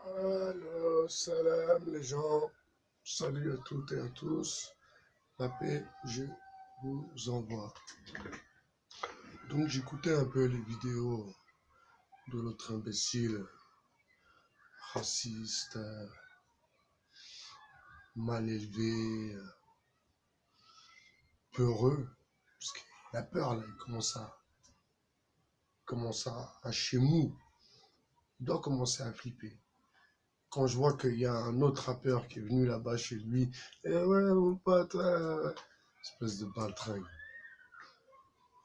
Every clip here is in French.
Alors, salam les gens, salut à toutes et à tous, la paix, je vous envoie. Donc j'écoutais un peu les vidéos de l'autre imbécile, raciste, mal élevé, peureux, parce qu'il a peur là, il commence à chez mou, il doit commencer à flipper. Quand je vois qu'il y a un autre rappeur qui est venu là-bas chez lui, et ouais mon pote, espèce de baltringue.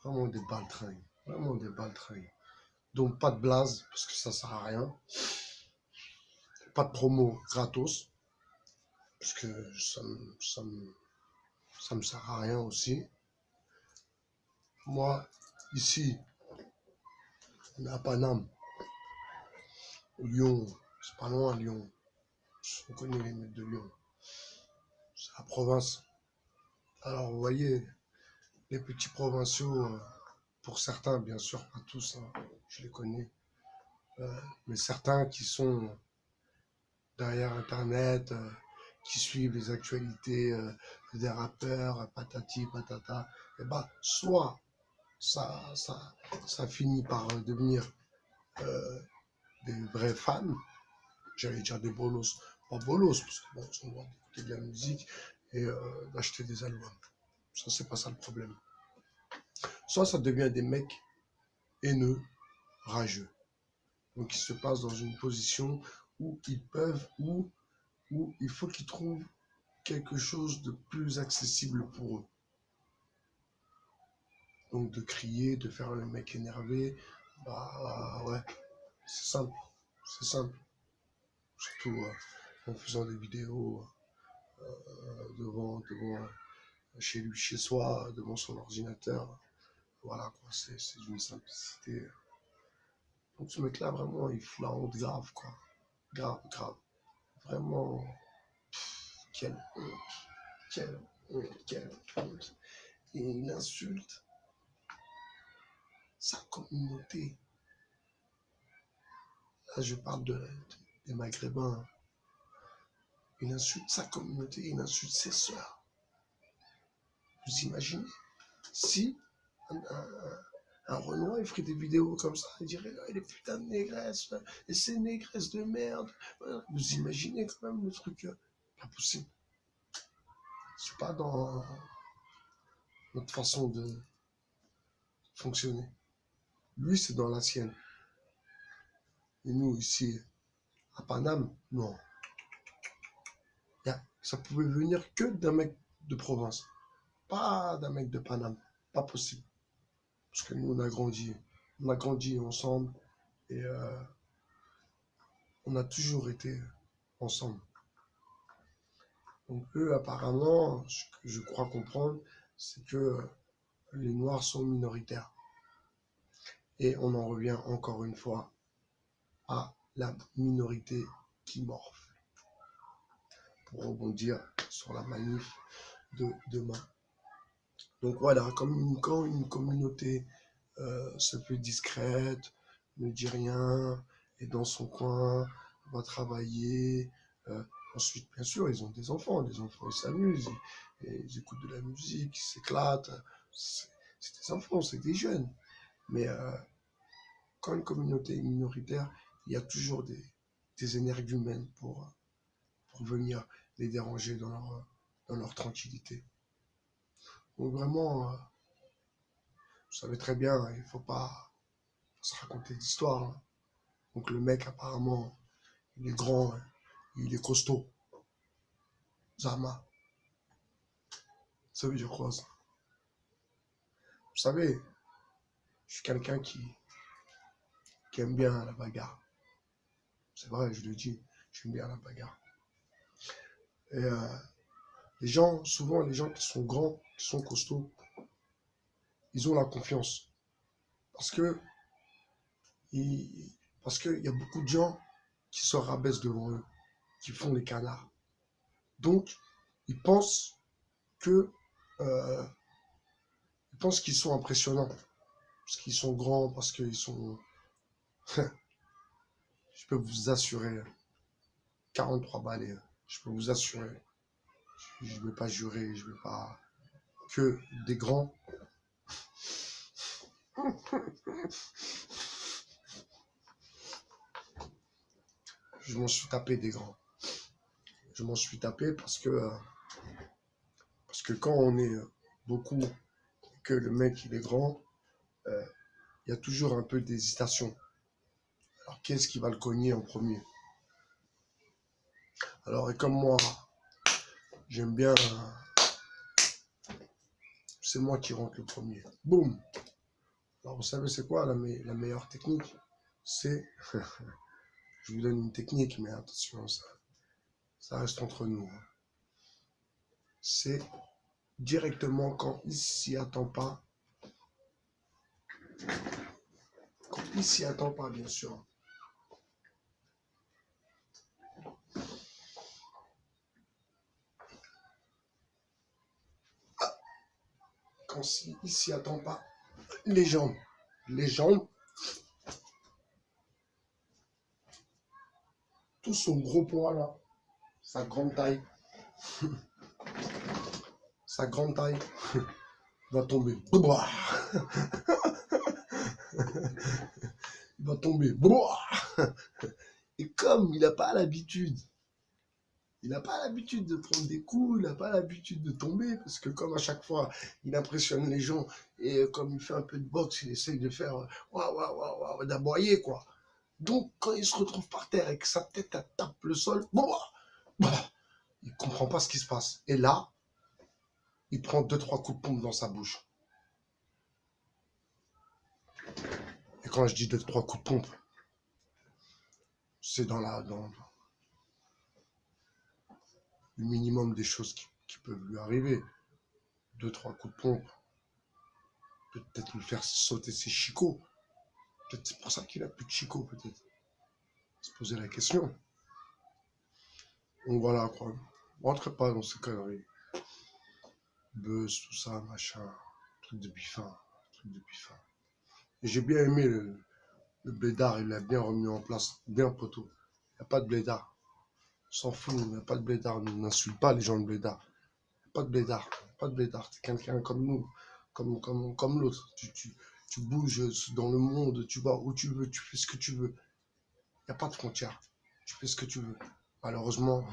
Vraiment des baltringues. Vraiment des baltringues. Donc pas de blaze, parce que ça sert à rien. Pas de promo gratos, parce que ça me sert à rien aussi. Moi, ici, on est à Paname, Lyon, c'est pas loin Lyon. On connaît les mecs de Lyon. C'est la province. Alors vous voyez, les petits provinciaux, pour certains, bien sûr, pas tous, hein, je les connais, mais certains qui sont derrière Internet, qui suivent les actualités des rappeurs, patati, patata, et bah, soit ça finit par devenir euh, des vrais fans, j'allais dire des bolos, pas bolos, parce que bon, ils ont le droit d'écouter de la musique et d'acheter des albums. Ça, c'est pas ça le problème. Soit ça devient des mecs haineux, rageux. Donc ils se placent dans une position où ils peuvent, où il faut qu'ils trouvent quelque chose de plus accessible pour eux. Donc de crier, de faire le mec énervé, bah ouais, c'est simple, c'est simple. Surtout en faisant des vidéos devant chez lui, chez soi, devant son ordinateur. Voilà quoi, c'est d'une simplicité. Donc ce mec-là, vraiment, il fout la honte grave, quoi. Grave, grave. Vraiment, quelle honte, quelle honte, quelle honte. Et il insulte sa communauté. Là, je parle des Maghrébins. Il insulte sa communauté, il insulte ses sœurs. Vous imaginez? Si un Renoir, il ferait des vidéos comme ça, il dirait oh, les putains de négresses, et ces négresses de merde. Vous imaginez quand même le truc? Pas possible. C'est pas dans notre façon de fonctionner. Lui, c'est dans la sienne. Et nous, ici, à Paname, non. Ça pouvait venir que d'un mec de province. Pas d'un mec de Paname. Pas possible. Parce que nous, on a grandi ensemble et on a toujours été ensemble. Donc eux, apparemment, ce que je crois comprendre, c'est que les Noirs sont minoritaires. Et on en revient encore une fois à la minorité qui morfle. Pour rebondir sur la manif de demain. Donc voilà, quand une communauté se fait discrète, ne dit rien, est dans son coin, va travailler. Ensuite, bien sûr, ils ont des enfants ils s'amusent, ils écoutent de la musique, ils s'éclatent. C'est des enfants, c'est des jeunes. Mais quand une communauté est minoritaire, il y a toujours des énergumènes pour venir les déranger dans leur tranquillité. Donc vraiment, vous savez très bien, il ne faut pas se raconter d'histoire. Hein. Donc le mec, apparemment, il est grand, hein. Il est costaud. Zama. Ça veut dire quoi ça? Vous savez, je suis quelqu'un qui aime bien la bagarre. C'est vrai, je le dis, j'aime bien la bagarre. Et souvent les gens qui sont grands, qui sont costauds, ils ont la confiance. Parce que parce qu'il y a beaucoup de gens qui se rabaissent devant eux, qui font les canards. Donc, ils pensent que euh, ils pensent qu'ils sont impressionnants. Parce qu'ils sont grands, parce qu'ils sont... Je peux vous assurer, 43 balais. Je peux vous assurer. Je ne vais pas jurer, je ne vais pas... Que des grands. Je m'en suis tapé des grands. Je m'en suis tapé parce que quand on est beaucoup, que le mec il est grand, il y a toujours un peu d'hésitation. Alors qu'est-ce qui va le cogner en premier? Alors et comme moi, j'aime bien, c'est moi qui rentre le premier. Boum. Alors vous savez c'est quoi la meilleure technique? C'est, je vous donne une technique, mais attention, ça reste entre nous. Hein. C'est directement quand il s'y attend pas. Quand il s'y attend pas, bien sûr. Quand il s'y attend pas, les jambes. Les jambes, tout son gros poids là, sa grande taille, sa grande taille va tomber. Il va tomber. Et comme il n'a pas l'habitude, il n'a pas l'habitude de prendre des coups, il n'a pas l'habitude de tomber, parce que comme à chaque fois, il impressionne les gens, et comme il fait un peu de boxe, il essaye de faire d'aboyer, quoi. Donc, quand il se retrouve par terre et que sa tête elle tape le sol, il comprend pas ce qui se passe. Et là, il prend 2-3 coups de pompe dans sa bouche. Et quand je dis 2-3 coups de pompe, c'est dans le minimum des choses qui peuvent lui arriver. 2-3 coups de pompe. Peut-être lui faire sauter ses chicots. Peut-être c'est pour ça qu'il a plus de chicots, peut-être. Se poser la question. Donc voilà, quoi. Rentrez pas dans ces conneries. Buzz, tout ça, machin. Truc de bifin. Truc de bifin. Et j'ai bien aimé le blédard, il l'a bien remis en place. Bien poteau. Il n'y a pas de blédard. On s'en fout, il n'y a pas de blédard. On n'insulte pas les gens de blédard. Pas de blédard. Pas de blédard. T'es quelqu'un comme nous. Comme l'autre. Tu bouges dans le monde, tu vas où tu veux, tu fais ce que tu veux. Il n'y a pas de frontières. Tu fais ce que tu veux. Malheureusement,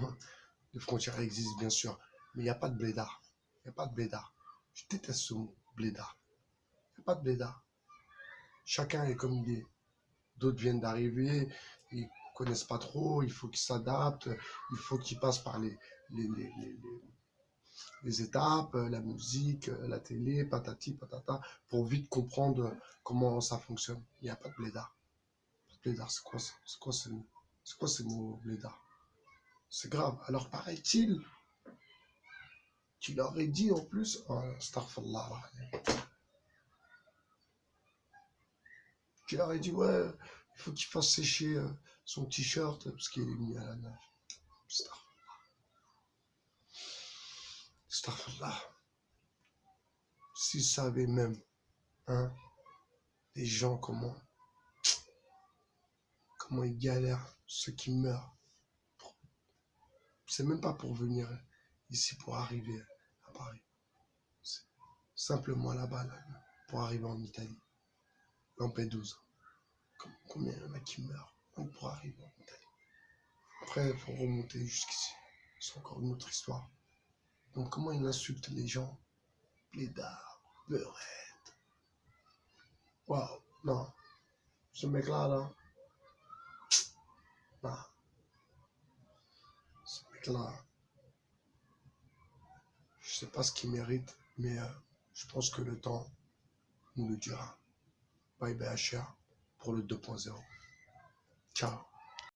les frontières existent bien sûr, mais il n'y a pas de blédard. Il n'y a pas de blédard. Je déteste ce mot, blédard. Il n'y a pas de blédard. Chacun est comme il est. D'autres viennent d'arriver, ils ne connaissent pas trop, il faut qu'ils s'adaptent, il faut qu'ils passent par les, les, les, les étapes, la musique, la télé, patati, patata, pour vite comprendre comment ça fonctionne. Il n'y a pas de blédard. Blédard, c'est quoi ces mots, blédard? C'est grave. Alors, paraît-il qu'il aurait dit en plus, astaghfirullah, qu'il aurait dit, ouais, il faut qu'il fasse sécher son t-shirt parce qu'il est mis à la nage. Astaghfirullah. S'ils savaient même, hein, les gens, comment ils galèrent, ceux qui meurent. C'est même pas pour venir ici, pour arriver à Paris. C'est simplement là-bas, là, pour arriver en Italie. Lampedusa. Combien il y en a qui meurent pour arriver en Italie. Après, il faut remonter jusqu'ici. C'est encore une autre histoire. Donc, comment il insulte les gens? Blédard, beurette. Waouh, non. Ce mec-là, non. Ce mec-là, je sais pas ce qu'il mérite, mais je pense que le temps nous le dira. Bye bye HR pour le 2.0. Ciao.